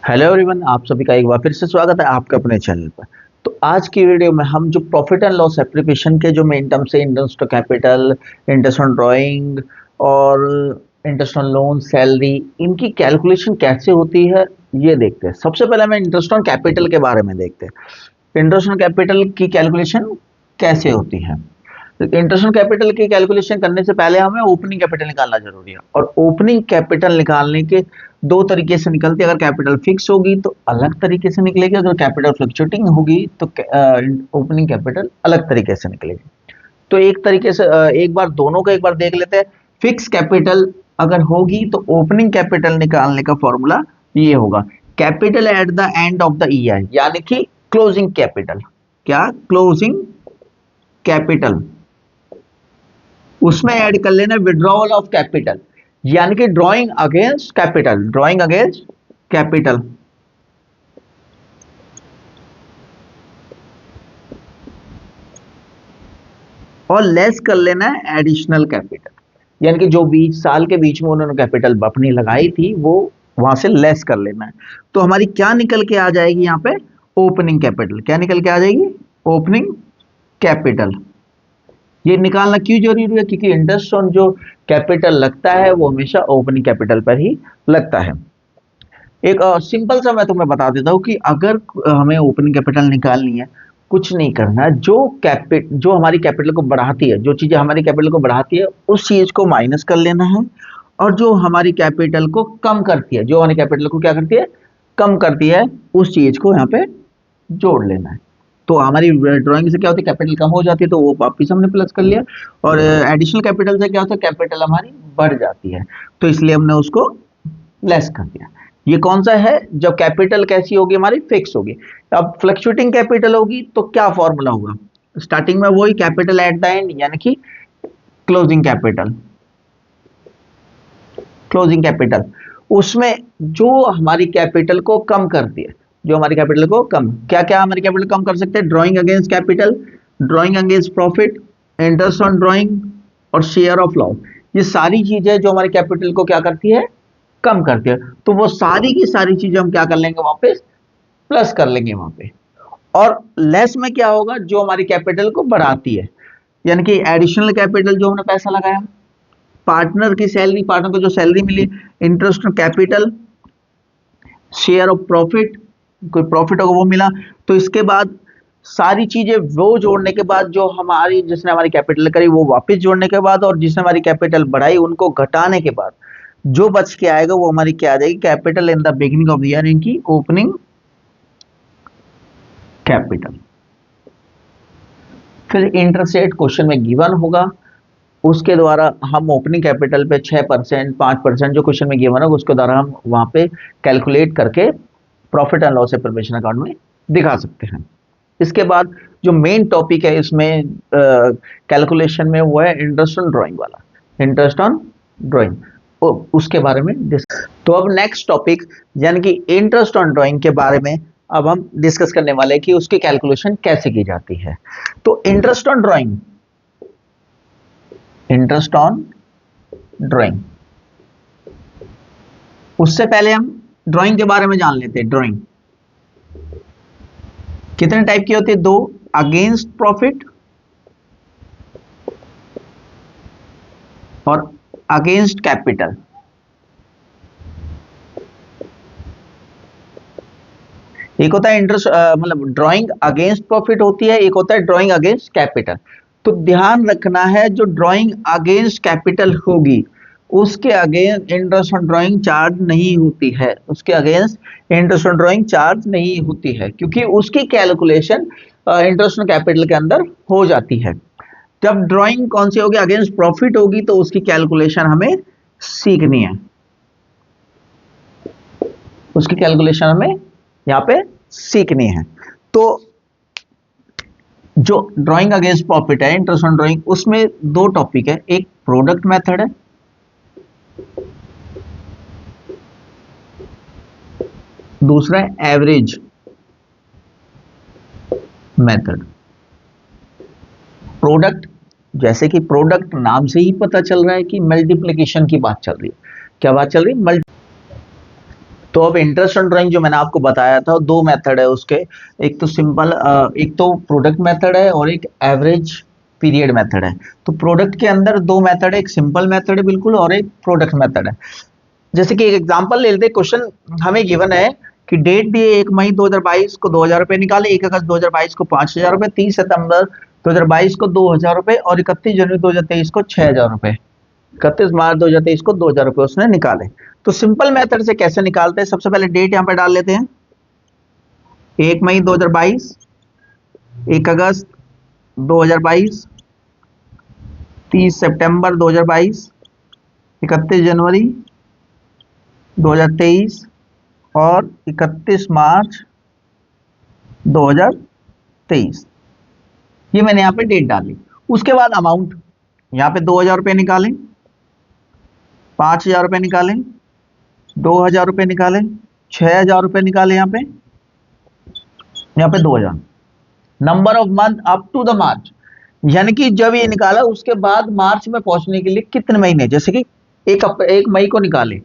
Hello everyone, आप सभी का एक बार फिर से स्वागत है आपके अपने चैनल पर। तो आज की वीडियो में हम जो प्रॉफिट एंड लॉस एप्लीकेशन के जो मेन टर्म्स है, interest on capital, interest on drawing और इंटरेस्ट ऑन लोन, सैलरी, इनकी कैलकुलेशन कैसे होती है ये देखते हैं। सबसे पहले हमें इंटरेस्ट ऑन कैपिटल के बारे में देखते हैं। इंटरेस्ट ऑन कैपिटल की कैलकुलेशन कैसे होती है। इंटरेस्ट ऑन कैपिटल की कैलकुलेशन करने से पहले हमें ओपनिंग कैपिटल निकालना जरूरी है, और ओपनिंग कैपिटल निकालने के दो तरीके से निकलती है। अगर कैपिटल फिक्स होगी तो अलग तरीके से निकलेगी, अगर कैपिटल फ्लक्चुएटिंग होगी तो ओपनिंग कैपिटल अलग तरीके से निकलेगी। तो एक तरीके से एक बार दोनों का एक बार देख लेते हैं। फिक्स कैपिटल अगर होगी तो ओपनिंग कैपिटल निकालने का फॉर्मूला ये होगा, capital at the end of the year, यानी कि क्लोजिंग कैपिटल। क्या? Closing capital. उसमें ऐड कर लेना विड्रॉवल ऑफ कैपिटल, यानी कि drawing against capital, drawing against capital. और लेस कर लेना है एडिशनल कैपिटल, यानी कि जो बीच साल के बीच में उन्होंने कैपिटल अपनी लगाई थी वो वहां से लेस कर लेना है। तो हमारी क्या निकल के आ जाएगी यहाँ पे? Opening capital. क्या निकल के आ जाएगी? Opening capital. ये निकालना क्यों जरूरी है? क्योंकि इंटरेस्ट ऑन जो कैपिटल लगता है वो हमेशा ओपनिंग कैपिटल पर ही लगता है। एक सिंपल सा मैं तुम्हें बता देता हूँ कि अगर हमें ओपनिंग कैपिटल निकालनी है, कुछ नहीं करना। जो हमारी कैपिटल को बढ़ाती है, जो चीजें हमारी कैपिटल को बढ़ाती है उस चीज को माइनस कर लेना है, और जो हमारी कैपिटल को कम करती है, जो हमारी कैपिटल को क्या करती है? कम करती है, उस चीज को यहाँ पे जोड़ लेना है। तो हमारी ड्राइंग से क्या होती है? कैपिटल कम हो जाती है तो वो वापिस हमने प्लस कर लिया, और एडिशनल कैपिटल से क्या होता है? कैपिटल हमारी बढ़ जाती है, तो इसलिए हमने उसको लेस कर दिया। ये कौन सा है? जब कैपिटल कैसी होगी? हमारी फिक्स होगी। अब फ्लक्चुएटिंग कैपिटल होगी तो क्या फॉर्मूला होगा? स्टार्टिंग में वही कैपिटल एट द एंड, यानी कि क्लोजिंग कैपिटल। क्लोजिंग कैपिटल उसमें जो हमारी कैपिटल को कम करती है, जो हमारी कैपिटल को कम, क्या क्या हमारी कैपिटल कम कर सकते हैं? Drawing against capital, drawing against profit, interest on drawing और शेयर ऑफ लॉस। ये सारी चीजें जो हमारी कैपिटल को क्या करती है? कम करती है। तो वो सारी की सारी चीजें हम क्या कर लेंगे? वापस प्लस कर लेंगे वहां पे। और लेस में क्या होगा? जो हमारी कैपिटल को बढ़ाती है, यानी कि एडिशनल कैपिटल, जो हमने पैसा लगाया, पार्टनर की सैलरी, पार्टनर को जो सैलरी मिली, interest on capital, share of profit, कोई प्रॉफिट होगा वो मिला। तो इसके बाद सारी चीजें वो जोड़ने के बाद, जो हमारी जिसने हमारी कैपिटल करी वो वापस जोड़ने के बाद, और जिसने हमारी कैपिटल बढ़ाई उनको घटाने के बाद जो बच के आएगा वो हमारी क्या आ जाएगी? Capital in the beginning of the year, इनकी ओपनिंग कैपिटल। फिर इंटरेस्ट रेट क्वेश्चन में गिवन होगा, उसके द्वारा हम ओपनिंग कैपिटल पे 6%, 5% जो क्वेश्चन में गिवन होगा उसके द्वारा हम वहां पे कैलकुलेट करके profit and loss preparation account में दिखा सकते हैं। इसके बाद जो मेन टॉपिक है इसमें कैलकुलेशन में, वो है इंटरेस्ट ऑन ड्राइंग वाला, इंटरेस्ट ऑन ड्राइंग, उसके बारे में तो अब नेक्स्ट टॉपिक यानी कि इंटरेस्ट ऑन ड्राइंग के बारे में अब हम डिस्कस करने वाले हैं कि उसकी कैलकुलेशन कैसे की जाती है। तो interest on drawing, interest on drawing, उससे पहले हम ड्राइंग के बारे में जान लेते हैं। ड्राइंग कितने टाइप की होती है? दो, अगेंस्ट प्रॉफिट और अगेंस्ट कैपिटल। एक होता है इंटरेस्ट मतलब ड्राइंग अगेंस्ट प्रॉफिट होती है, एक होता है ड्राइंग अगेंस्ट कैपिटल। तो ध्यान रखना है, जो ड्राइंग अगेंस्ट कैपिटल होगी उसके against interest on drawing charge नहीं होती है, उसके against interest on drawing charge नहीं होती है, क्योंकि उसकी कैलकुलेशन इंटरेस्ट ऑन कैपिटल के अंदर हो जाती है। जब ड्राइंग कौन सी होगी? अगेंस्ट प्रॉफिट होगी, तो उसकी कैलकुलेशन हमें सीखनी है, उसकी कैलकुलेशन हमें यहाँ पे सीखनी है। तो जो ड्राइंग अगेंस्ट प्रॉफिट है, इंटरेस्ट ऑन ड्राइंग, उसमें दो टॉपिक है, एक प्रोडक्ट मेथड है, दूसरा है एवरेज मेथड। प्रोडक्ट, जैसे कि प्रोडक्ट नाम से ही पता चल रहा है कि मल्टीप्लिकेशन की बात चल रही है। क्या बात चल रही है? तो अब इंटरेस्ट ऑन ड्राइंग जो मैंने आपको बताया था, दो मेथड है उसके। एक तो सिंपल, एक तो प्रोडक्ट मेथड है और एक एवरेज पीरियड मेथड है। तो प्रोडक्ट के अंदर दो मेथड है, एक सिंपल मेथड है बिल्कुल और एक प्रोडक्ट मेथड है। जैसे कि एक एग्जांपल ले लेते हैं, क्वेश्चन हमें गिवन है कि डेट दिए 1 मई 2022 को 2000 रुपए निकाले, 1 अगस्त 2022 को 5000 रुपए, 30 सितंबर 2022 को 2000 रुपए और 31 जनवरी 2023 को 6000 रुपए, 31 मार्च 2023 को 2000 रुपए उसने निकाले। तो सिंपल मेथड से कैसे निकालते हैं, सबसे पहले डेट यहां पे डाल लेते हैं, 1 मई 2022, 1 अगस्त 2022, 30 सितंबर 2022, 31 जनवरी 2023 और 31 मार्च 2023। ये मैंने यहाँ पे डेट डाली। उसके बाद अमाउंट यहाँ पे 2000 रुपये निकालें, 5000 रुपये निकालें, 2000 रुपये निकालें, 6000 रुपये निकालें, यहाँ पे 2000। Number of month up to the March, यानी कि जब ये निकाला उसके बाद मार्च में पहुंचने के लिए कितने महीने, जैसे कि एक मई को निकाले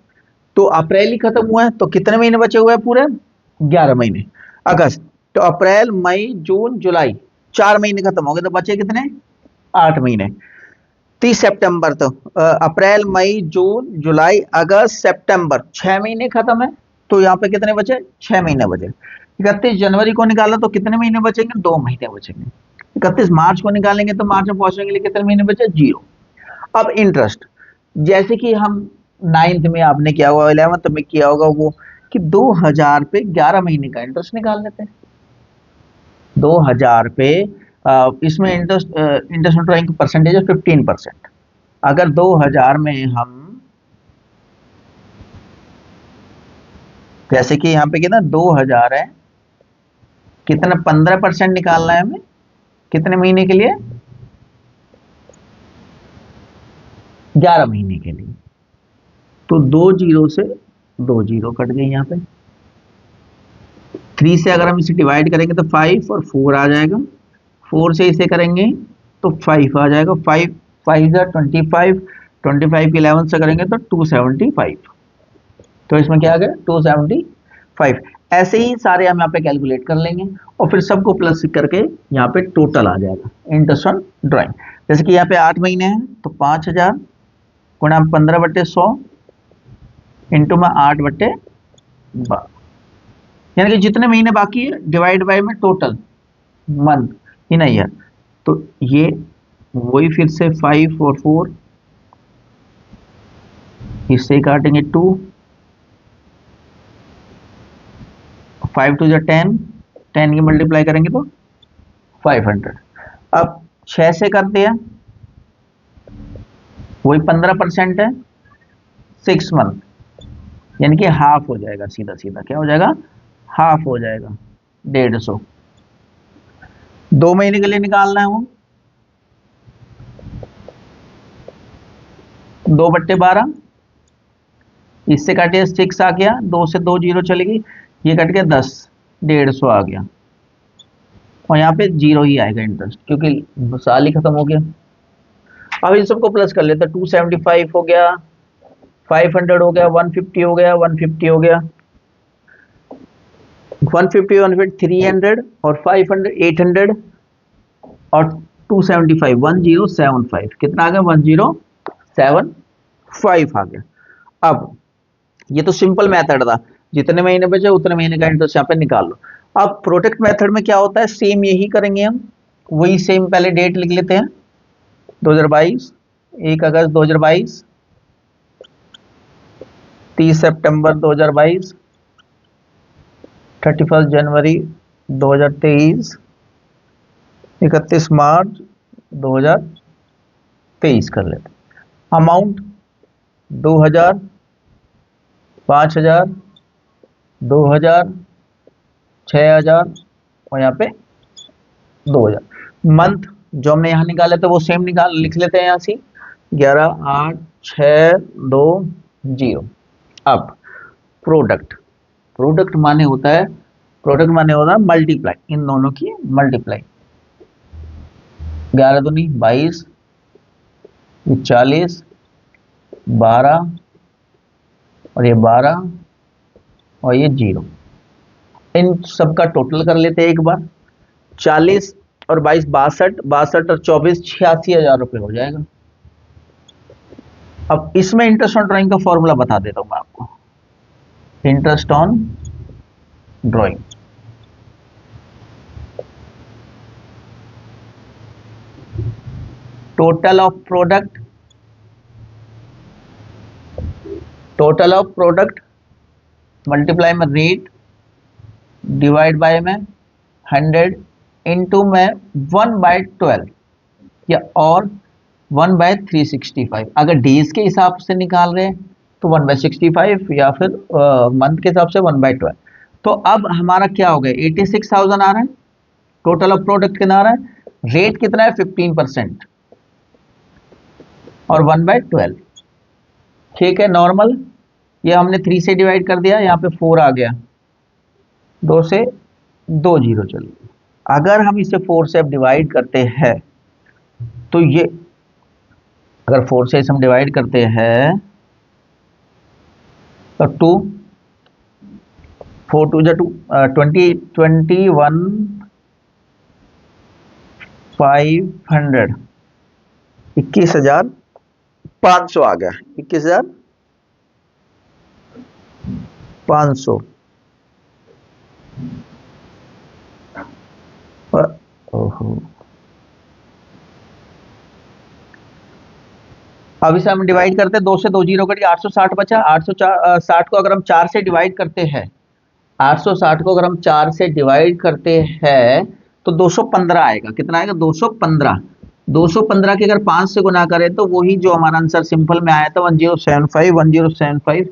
तो अप्रैल ही खत्म हुआ है, तो कितने महीने बचे हुए हैं पूरे, 11 महीने। अगस्त, तो अप्रैल मई जून जुलाई, 4 महीने खत्म हो गए, तो बचे कितने, 8 महीने। 30 सितंबर, तो अप्रैल मई जून जुलाई अगस्त सितंबर, 6 महीने खत्म है, तो यहाँ पे कितने बचे, 6 महीने बचे। 31 जनवरी को निकाला तो कितने महीने बचेंगे, 2 महीने बचेंगे। 31 मार्च को निकालेंगे तो मार्च में पहुंचने के लिए कितने महीने बचे, 0। अब इंटरेस्ट, जैसे कि हम 9th में आपने किया होगा, 11th में किया होगा वो, कि 2000 पे 11 महीने का इंटरेस्ट निकाल लेते हैं। 2000 पे इसमें इंटरेस्ट ड्राइंग की परसेंटेज है 15%। अगर 2000 में हम, जैसे कि यहाँ पे कितना 2000 है, कितना 15% निकालना है हमें, कितने महीने के लिए, 11 महीने के लिए। तो 2 जीरो से 2 जीरो कट गई, यहाँ पे 3 से अगर हम इसे डिवाइड करेंगे तो 5 और 4 आ जाएगा, 4 से इसे करेंगे तो 5 आ जाएगा, 5 5 25, 25 के 11 से करेंगे तो 275। तो इसमें क्या आ गया, 275। ऐसे ही सारे हम यहाँ पे कैलकुलेट कर लेंगे और फिर सबको प्लस करके यहाँ पे टोटल आ जाएगा इंटरेस्ट ऑन ड्राइंग। जैसे कि यहाँ पे 8 महीने हैं तो 5000 गुणा 15/100 इंटू में 8/12, यानी कि जितने महीने बाकी है डिवाइड बाय में total month in a year. तो ये वही फिर से 5 और 4, इससे काटेंगे 2, 5 टू 10, 10 की मल्टीप्लाई करेंगे तो 500। अब 6 से करते हैं, वही 15% है, 6 मंथ, यानी कि हाफ हो जाएगा, सीधा सीधा क्या हो जाएगा, हाफ हो जाएगा, 150। 2 महीने के लिए निकालना है वो, 2/12, इससे काटिए 6 आ गया, 2 से 2 जीरो चलेगी, ये कट गया 10, 150 आ गया, और यहाँ पे 0 ही आएगा इंटरेस्ट क्योंकि साल ही खत्म हो गया। अब इन सबको प्लस कर लेते हैं, 275 हो गया, 500 हो गया, 150 हो गया, 150 हो गया, 150 150 300 और 500 800 और 275 1075, कितना आ गया, 1075 आ गया। अब ये तो सिंपल मेथड था, जितने महीने बचे उतने महीने का इंटरेस्ट यहाँ पे निकाल लो। अब प्रोडक्ट मेथड में क्या होता है, सेम यही करेंगे हम, वही सेम, पहले डेट लिख लेते हैं 2022, 1 अगस्त 2022, 30 सितंबर 2022, 31 जनवरी 2023, 31 मार्च 2023 कर लेते। अमाउंट 2000, 5000, 2000, 6000 और यहाँ पे 2000। मंथ जो हमने यहाँ निकाले थे वो सेम लिख लेते हैं यहाँ से, 11 8 6 2 0। अब प्रोडक्ट, प्रोडक्ट माने होता है, प्रोडक्ट माने होता है मल्टीप्लाई, इन दोनों की मल्टीप्लाई, 11 दूनी 22, 40, 12 और ये 12 और ये 0। इन सबका टोटल कर लेते हैं एक बार। 40 और 22 62, 62 और 24 86,000 रुपये हो जाएगा। अब इसमें इंटरेस्ट ऑन ड्राइंग का फॉर्मूला बता देता हूं मैं आपको। Interest on drawing, total of product multiply में रेट डिवाइड बाय में 100 इंटू में 1/12 या और 1/365। अगर डेज के हिसाब से निकाल रहे हैं तो 1/65 या फिर मंथ के हिसाब से 1/12। तो अब हमारा क्या हो गया, 86,000 आ रहा है। टोटल ऑफ प्रोडक्ट कितना आ रहा है, रेट कितना है 15% और 1/12। ठीक है, नॉर्मल। ये हमने 3 से डिवाइड कर दिया, यहाँ पे 4 आ गया, 2 से 2 जीरो चलिए। अगर हम इसे 4 से अब डिवाइड करते हैं तो ये, अगर 4 से इसे हम डिवाइड करते हैं तो 2 4 2 2 20 21 500 21,500 आ गया। 21,500। ओहो, अब इसे हम डिवाइड करते हैं, 2 से 2 जीरो कटिए, 860 बचा। 860 को अगर हम 4 से डिवाइड करते हैं, 860 को अगर हम 4 से डिवाइड करते हैं तो 215 आएगा। कितना आएगा, 215। 215 के अगर 5 से गुना करें तो वही जो हमारा आंसर सिंपल में आया था 1075, 1075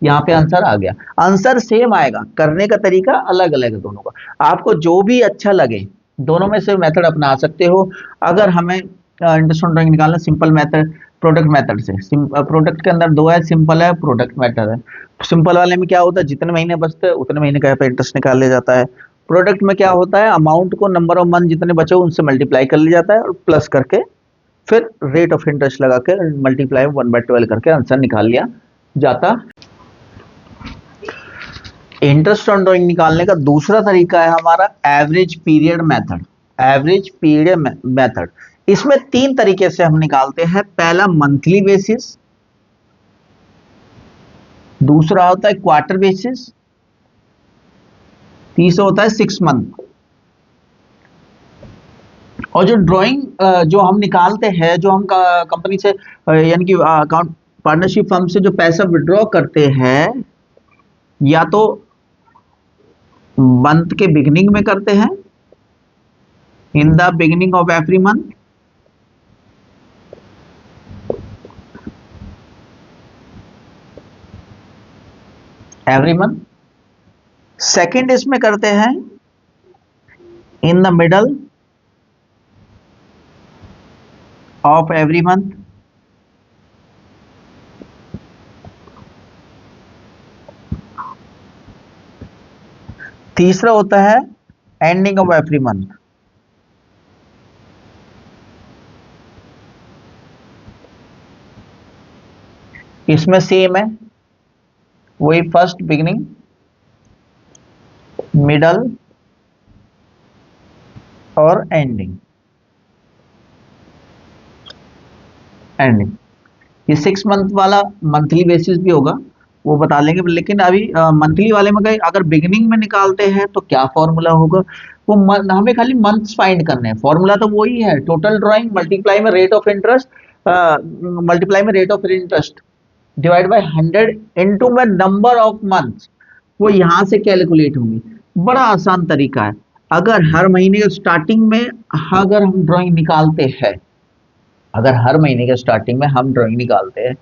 यहाँ पे आंसर आ गया। आंसर सेम आएगा, करने का तरीका अलग अलग है दोनों का। आपको जो भी अच्छा लगे दोनों में से मेथड अपना सकते हो। अगर हमें इंटरेस्ट ऑन ड्राइंग निकालना, सिंपल मेथड प्रोडक्ट मेथड से। प्रोडक्ट के अंदर 2 है, सिंपल है, प्रोडक्ट मेथड है। सिंपल वाले में क्या होता है, जितने महीने बचते हैं उतने महीने का इंटरेस्ट निकाल लिया जाता है। प्रोडक्ट में क्या होता है, अमाउंट को नंबर ऑफ मंथ जितने बचे उनसे मल्टीप्लाई कर लिया जाता है और प्लस करके फिर रेट ऑफ इंटरेस्ट लगा के मल्टीप्लाई 1/12 करके आंसर निकाल लिया जाता। इंटरेस्ट ऑन ड्राइंग निकालने का दूसरा तरीका है हमारा average period method. Average period method, इसमें 3 तरीके से हम निकालते हैं। पहला मंथली बेसिस, दूसरा होता है क्वार्टर बेसिस, तीसरा होता है 6 मंथ। और जो ड्राइंग जो हम निकालते हैं, जो हम कंपनी से यानी कि अकाउंट पार्टनरशिप फर्म से जो पैसा विड्रॉ करते हैं, या तो मंथ के बिगिनिंग में करते हैं, in the beginning of every month, every month. Second इसमें करते हैं in the middle of every month. तीसरा होता है एंडिंग ऑफ एवरी मंथ। इसमें सेम है, वही फर्स्ट बिगिनिंग, मिडल और एंडिंग। ये 6 मंथ वाला मंथली बेसिस भी होगा, वो बता लेंगे। लेकिन अभी मंथली वाले में गए, अगर बिगिनिंग में निकालते हैं तो क्या फॉर्मूला होगा, वो हमें खाली मंथ्स फाइंड करने हैं। फॉर्मूला तो वही है, टोटल ड्राइंग मल्टीप्लाई में रेट ऑफ इंटरेस्ट, मल्टीप्लाई में rate of interest divide by 100 into में नंबर ऑफ मंथ्स। वो यहां से कैलकुलेट होंगी। बड़ा आसान तरीका है। अगर हर महीने के स्टार्टिंग में अगर हम ड्राइंग निकालते हैं, अगर हर महीने के स्टार्टिंग में हम ड्राइंग निकालते हैं,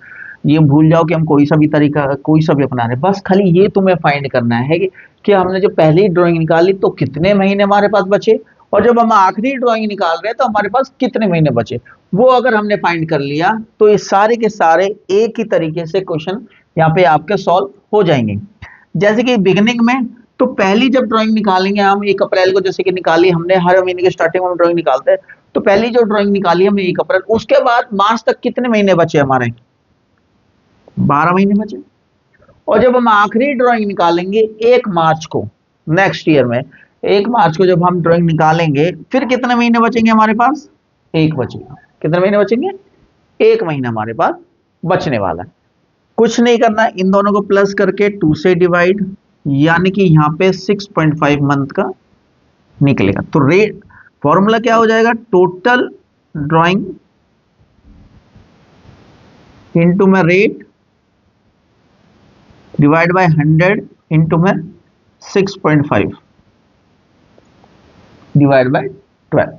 ये भूल जाओ कि हम कोई सा भी तरीका कोई सा भी अपना रहे, बस खाली ये तुम्हें फाइंड करना है कि हमने जब पहली ड्राइंग निकाली तो कितने महीने हमारे पास बचे, और जब हम आखिरी ड्राइंग निकाल रहे हैं तो हमारे पास कितने महीने बचे। वो अगर हमने फाइंड कर लिया तो ये सारे के सारे एक ही तरीके से क्वेश्चन यहाँ पे आपके सॉल्व हो जाएंगे। जैसे कि बिगिनिंग में, तो पहली जब ड्राइंग निकालेंगे हम 1 अप्रैल को, जैसे कि निकाली हमने, हर महीने के स्टार्टिंग में हम ड्राइंग निकालते हैं, तो पहली जो ड्राइंग निकाली हमने 1 अप्रैल, उसके बाद मार्च तक कितने महीने बचे हमारे, 12 महीने बचे। और जब हम आखिरी ड्राइंग निकालेंगे 1 मार्च को, नेक्स्ट ईयर में 1 मार्च को जब हम ड्राइंग निकालेंगे, फिर कितने महीने बचेंगे हमारे पास? एक बचेगा। कितने महीने बचेंगे? 1 महीना हमारे पास बचने वाला है। कुछ नहीं करना, इन दोनों को प्लस करके 2 से डिवाइड, यानी कि यहाँ पे 6.5 मंथ का निकलेगा। तो रेट फॉर्मूला क्या हो जाएगा? टोटल ड्राइंग इंटू में रेट डिवाइड बाय 100 इंटू में 6.5 डिवाइड बाय 12।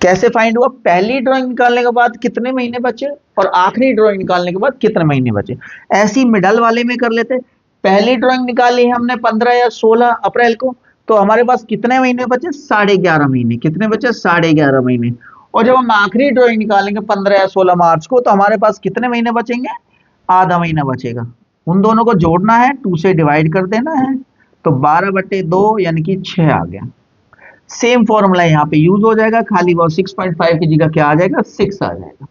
कैसे फाइंड हुआ? पहली ड्राइंग निकालने के बाद कितने महीने बचे और आखिरी ड्राइंग निकालने के बाद कितने महीने बचे। ऐसी मिडल वाले में कर लेते। पहली ड्राइंग निकाली हमने 15 या 16 अप्रैल को, तो हमारे पास कितने महीने बचे? 11.5 महीने। कितने बचे? 11.5 महीने। और जब हम आखिरी ड्राइंग निकालेंगे 15 या 16 मार्च को, तो हमारे पास कितने महीने बचेंगे? आधा महीना बचेगा। उन दोनों को जोड़ना है, 2 से डिवाइड कर देना है, तो 12/2 यानी कि 6 आ गया। सेम फॉर्मूला यहाँ पे यूज हो जाएगा, खाली वो 6.5 की जगह क्या आ जाएगा? 6 आ जाएगा।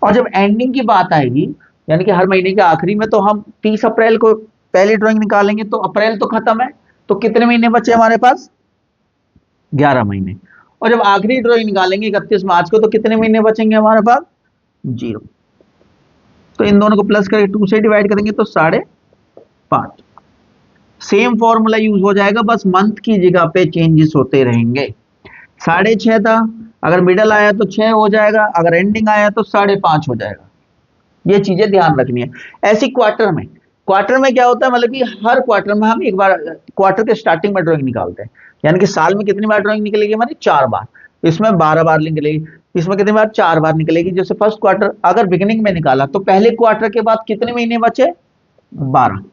और जब एंडिंग की बात आएगी, यानी कि हर महीने के आखिरी में, तो हम 30 अप्रैल को पहली ड्राइंग निकालेंगे, तो अप्रैल तो खत्म है, तो कितने महीने बचे हमारे पास? 11 महीने। और जब आखिरी ड्राइंग निकालेंगे 31 मार्च को, तो कितने महीने बचेंगे हमारे पास? 0। तो इन दोनों को प्लस करके 2 से डिवाइड करेंगे तो 5.5। सेम फॉर्मूला यूज हो जाएगा, बस मंथ की जगह पे चेंजेस होते रहेंगे। 6.5 था, अगर मिडल आया तो 6 हो जाएगा, अगर एंडिंग आया तो 5.5 हो जाएगा। ये चीजें ध्यान रखनी है। ऐसी क्वार्टर में क्या होता है, मतलब कि हर क्वार्टर में हम एक बार क्वार्टर के स्टार्टिंग में ड्राइंग निकालते हैं, यानी कि साल में कितनी बार ड्राइंग निकलेगी हमारी? 4 बार। इसमें 12 बार निकलेगी, इसमें कितनी बार? 4 बार निकलेगी। जैसे फर्स्ट क्वार्टर अगर बिगिनिंग में निकाला, तो पहले क्वार्टर के बाद कितने महीने बचे? 12।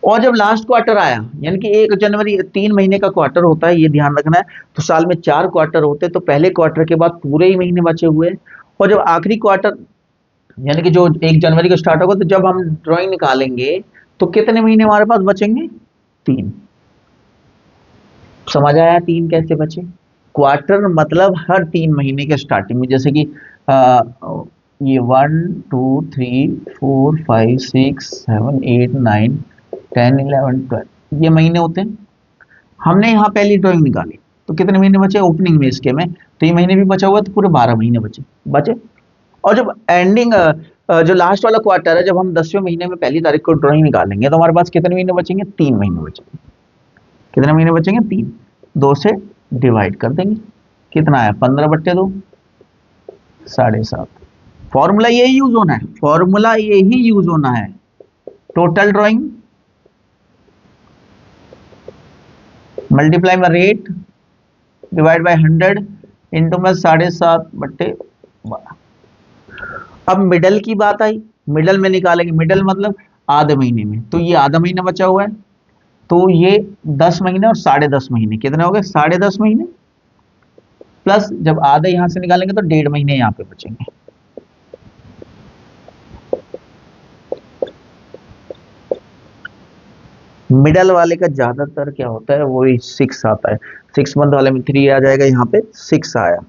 और जब लास्ट क्वार्टर आया, यानी कि 1 जनवरी, 3 महीने का क्वार्टर होता है, ये ध्यान रखना है। तो साल में 4 क्वार्टर होते हैं, तो पहले क्वार्टर के बाद पूरे ही महीने बचे हुए हैं। और जब आखिरी क्वार्टर, यानी कि जो 1 जनवरी को स्टार्ट होगा, तो जब हम ड्राइंग निकालेंगे तो कितने महीने हमारे पास बचेंगे? 3। समझ आया 3 कैसे बचे? क्वार्टर मतलब हर 3 महीने के स्टार्टिंग में, जैसे कि ये 1 2 3 4 5 6 7 8 9 10 11 12 ये महीने होते हैं। हमने यहाँ पहली ड्राइंग निकाली, तो कितने महीने बचे ओपनिंग में इसके में? तो ये महीने भी बचा हुआ है, तो पूरे 12 महीने बचे। और जब एंडिंग जो लास्ट वाला क्वार्टर है, जब हम 10वें महीने में पहली तारीख को ड्राइंग निकालेंगे, तो हमारे पास कितने महीने बचेंगे? 3 महीने बचेंगे। कितने महीने बचेंगे? 3। 2 से डिवाइड कर देंगे, कितना आया? 15/2, 7.5। फॉर्मूला यही यूज होना है, फॉर्मूला यही यूज होना है। टोटल ड्राइंग मल्टीप्लाई में रेट डिवाइड बाय 100 इंटू में 7.5/12। अब मिडल की बात आई, मिडल में निकालेंगे। मिडल मतलब आधे महीने में, तो ये आधा महीना बचा हुआ है, तो ये 10 महीने और 10.5 महीने कितने हो गए? 10.5 महीने। प्लस जब आधे यहां से निकालेंगे तो 1.5 महीने यहां पे बचेंगे। मिडल वाले का ज्यादातर क्या होता है, वही 6 आता है। 6 मंथ वाले में 3 आ जाएगा, यहाँ पे 6 आया,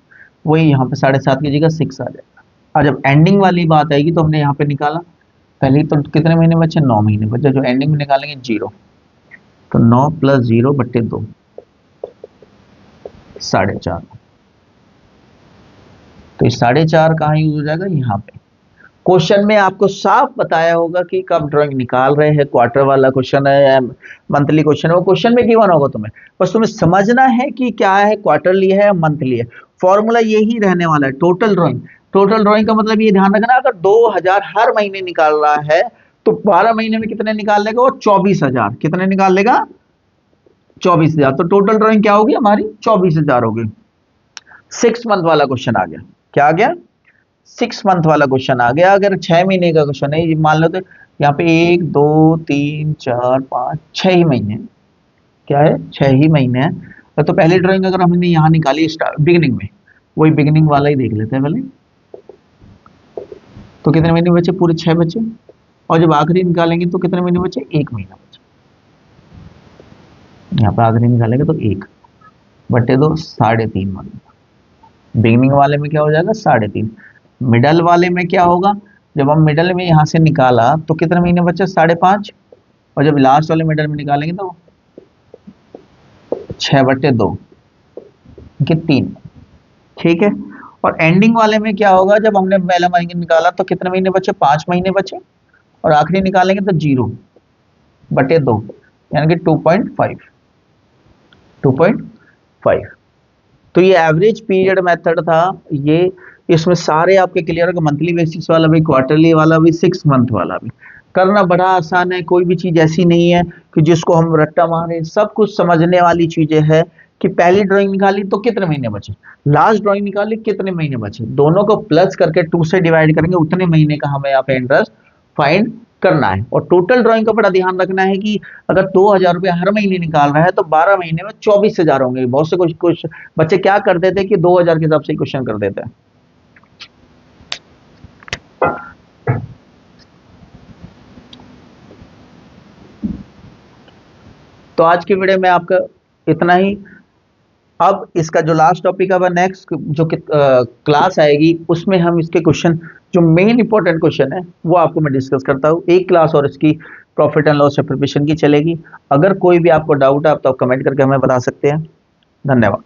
वही यहाँ पे 7.5 की जगह 6 आ जाएगा। और जब एंडिंग वाली बात आएगी, तो हमने यहाँ पे निकाला पहले, तो कितने महीने बचे? 9 महीने बचे। जो एंडिंग में निकालेंगे 0, तो 9 + 0/2 4.5। तो ये 4.5 कहाँ यूज हो जाएगा? यहाँ पे। क्वेश्चन में आपको साफ बताया होगा कि कब ड्राइंग निकाल रहे हैं, क्वार्टर वाला क्वेश्चन है या मंथली क्वेश्चन है, वो क्वेश्चन में गिवन होगा तुम्हें, बस तुम्हें समझना है कि क्या है, क्वार्टरली है या मंथली है। फॉर्मूला यही रहने वाला है, टोटल ड्राइंग। टोटल ड्राइंग का मतलब ये ध्यान रखना, अगर 2000 हर महीने निकाल रहा है, तो 12 महीने में कितने निकाल लेगा वो? 24,000। कितने निकाल लेगा? 24,000। तो टोटल ड्राइंग क्या होगी हमारी? 24,000 होगी। 6 मंथ वाला क्वेश्चन आ गया। क्या आ गया? 6 मंथ वाला क्वेश्चन आ गया। अगर 6 महीने का क्वेश्चन है, मान लो तो यहाँ पे 1 2 3 4 5 6 ही महीने, क्या है? 6 ही महीने है। तो पहली ड्राइंग अगर हमने यहाँ निकाली बिगिनिंग में, वही बिगिनिंग वाला ही देख लेते हैं पहले। तो कितने महीने बचे? पूरे 6 बचे। और जब आखिरी निकालेंगे तो कितने महीने बचे? 1 महीना बचे। यहाँ पे आखिरी निकालेंगे तो 1/2 3.5 मंथ। बिगिनिंग वाले में क्या हो जाएगा? 3.5। मिडल वाले में क्या होगा? जब हम मिडल में यहाँ से निकाला तो कितने महीने बचे, 5.5, और जब लास्ट वाले मिडल में निकालेंगे तो 6/2 कि 3। ठीक है, और एंडिंग वाले में क्या होगा, जब हमने पहला महीने निकाला तो कितने महीने बचे, 5 महीने बचे, और आखिरी निकालेंगे तो 0/2 यानी कि 2.5। तो ये एवरेज पीरियड मेथड था ये। इसमें सारे आपके क्लियर होगा, मंथली बेसिस वाला भी, क्वार्टरली वाला भी, 6 मंथ वाला भी। करना बड़ा आसान है, कोई भी चीज ऐसी नहीं है कि जिसको हम रट्टा मारे। सब कुछ समझने वाली चीजें है कि पहली ड्राइंग निकाली तो कितने महीने बचे, लास्ट ड्राइंग निकाली कितने महीने बचे, दोनों को प्लस करके 2 से डिवाइड करेंगे, उतने महीने का हमें यहाँ पे इंटरेस्ट फाइंड करना है। और टोटल ड्राइंग का बड़ा ध्यान रखना है कि अगर 2,000 रुपये हर महीने निकाल रहा है तो 12 महीने में 24,000 होंगे। बहुत से कुछ बच्चे क्या कर देते हैं कि 2,000 के हिसाब से क्वेश्चन कर देते हैं। तो आज की वीडियो में आपका इतना ही। अब इसका जो लास्ट टॉपिक है, नेक्स्ट जो क्लास आएगी उसमें हम इसके क्वेश्चन, जो मेन इंपॉर्टेंट क्वेश्चन है वो आपको मैं डिस्कस करता हूँ। एक क्लास और इसकी प्रॉफिट एंड लॉस प्रिपरेशन की चलेगी। अगर कोई भी आपको डाउट है आप तो कमेंट करके हमें बता सकते हैं। धन्यवाद।